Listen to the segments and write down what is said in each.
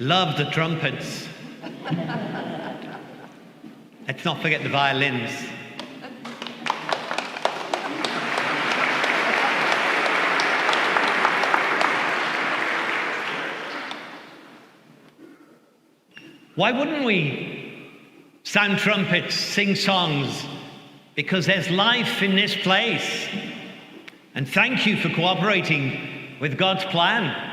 Love the trumpets. Let's not forget the violins. Why wouldn't we sound trumpets, sing songs? Because there's life in this place. And thank you for cooperating with God's plan.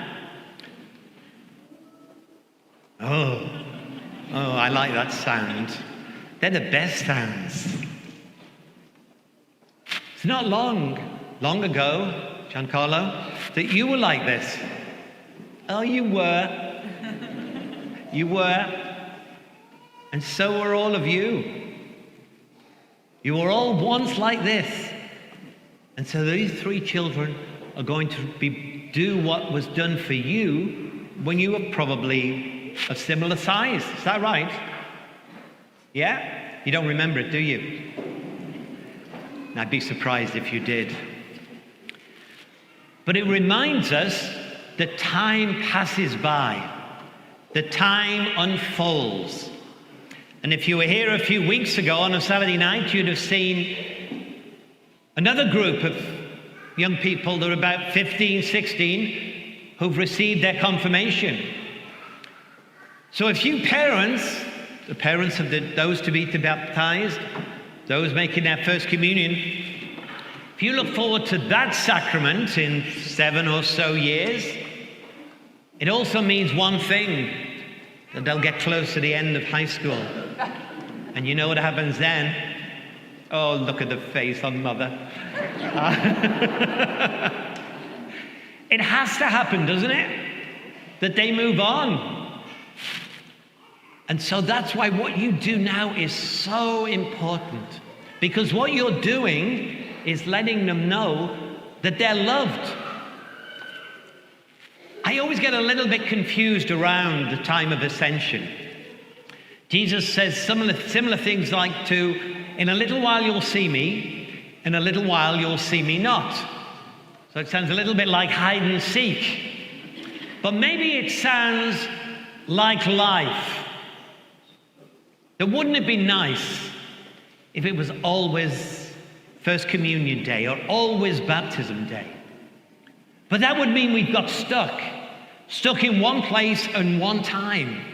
Oh, I like that sound. They're the best sounds. It's not long ago, Giancarlo, that you were like this. Oh, you were. You were. And so were all of you. You were all once like this. And so these three children are going to do what was done for you when you were probably of similar size. Is that right? Yeah? You don't remember it, do you? I'd be surprised if you did. But it reminds us that time passes by. That time unfolds. And if you were here a few weeks ago on a Saturday night, you'd have seen another group of young people that are about 15, 16, who've received their confirmation. So if you parents, the parents of those to be baptized, those making their first communion, if you look forward to that sacrament in 7 or so years, it also means one thing, that they'll get close to the end of high school. And you know what happens then? Oh, look at the face on mother. It has to happen, doesn't it? That they move on. And so that's why what you do now is so important. Because what you're doing is letting them know that they're loved. I always get a little bit confused around the time of ascension. Jesus says similar things like in a little while you'll see me, in a little while you'll see me not. So it sounds a little bit like hide and seek. But maybe it sounds like life. That wouldn't it be nice if it was always First Communion Day or always Baptism Day? But that would mean we've got stuck in one place and one time.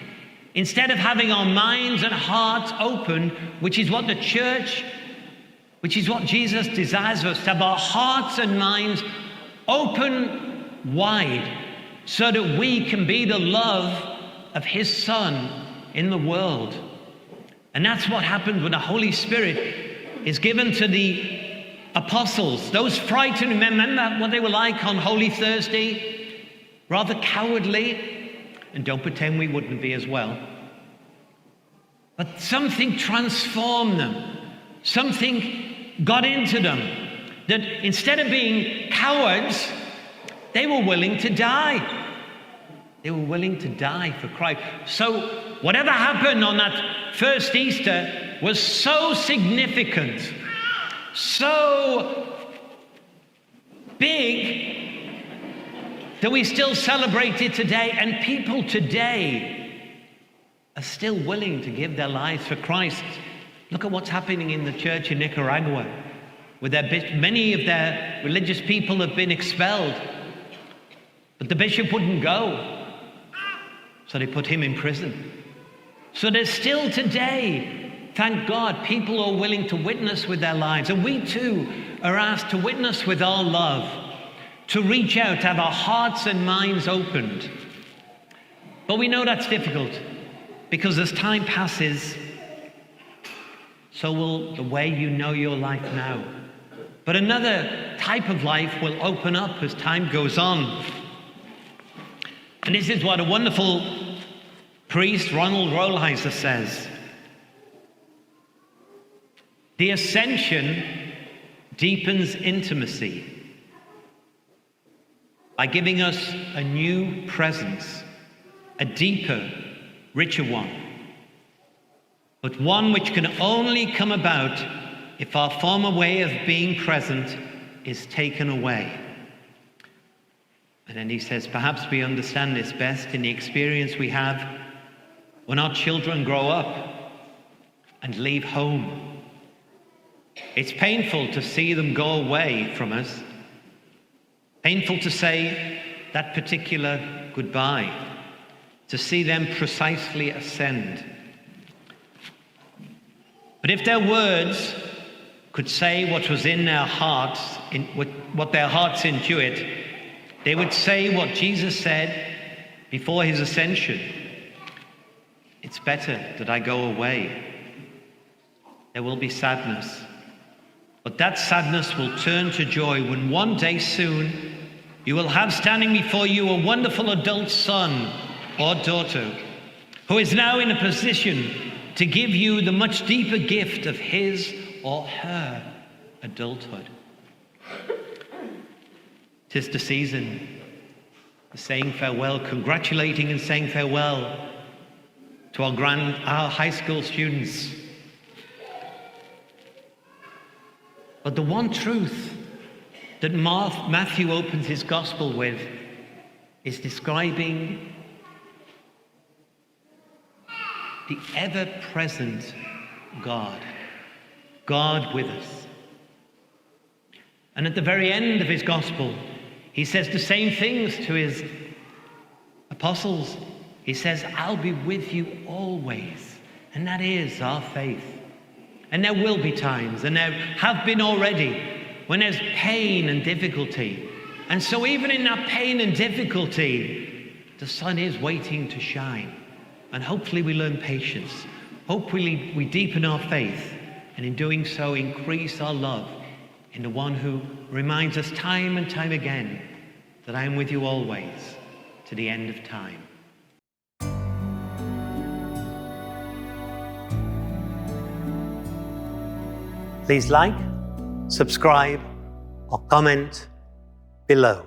Instead of having our minds and hearts open, which is what the church, which is what Jesus desires of us, to have our hearts and minds open wide so that we can be the love of his Son in the world. And that's what happened when the Holy Spirit is given to the apostles. Those frightened, remember what they were like on Holy Thursday? Rather cowardly. And don't pretend we wouldn't be as well. But something transformed them. Something got into them. That instead of being cowards, they were willing to die. They were willing to die for Christ. So whatever happened on that first Easter was so significant, so big, that we still celebrate it today, and people today are still willing to give their lives for Christ. Look at what's happening in the church in Nicaragua, with many of their religious people have been expelled, but the bishop wouldn't go, so they put him in prison. So there's still today, thank God, people are willing to witness with their lives, and we too are asked to witness with our love, to reach out, to have our hearts and minds opened. But we know that's difficult, because as time passes, so will the way you know your life now. But another type of life will open up as time goes on. And this is what a wonderful priest, Ronald Rolheiser, says. The ascension deepens intimacy by giving us a new presence, a deeper, richer one, but one which can only come about if our former way of being present is taken away. And then he says, perhaps we understand this best in the experience we have when our children grow up and leave home. It's painful to see them go away from us. Painful to say that particular goodbye, to see them precisely ascend. But if their words could say what was in their hearts, what their hearts intuit, they would say what Jesus said before his ascension. It's better that I go away. There will be sadness, but that sadness will turn to joy when one day soon you will have standing before you a wonderful adult son or daughter who is now in a position to give you the much deeper gift of his or her adulthood. 'Tis the season of saying farewell, congratulating and saying farewell to our high school students. But the one truth that Matthew opens his gospel with is describing the ever-present God, God with us. And at the very end of his gospel, he says the same things to his apostles. He says, I'll be with you always. And that is our faith. And there will be times, and there have been already, when there's pain and difficulty. And so even in that pain and difficulty, the sun is waiting to shine. And hopefully we learn patience. Hopefully we deepen our faith. And in doing so, increase our love in the one who reminds us time and time again that I am with you always to the end of time. Please like, subscribe, or comment below.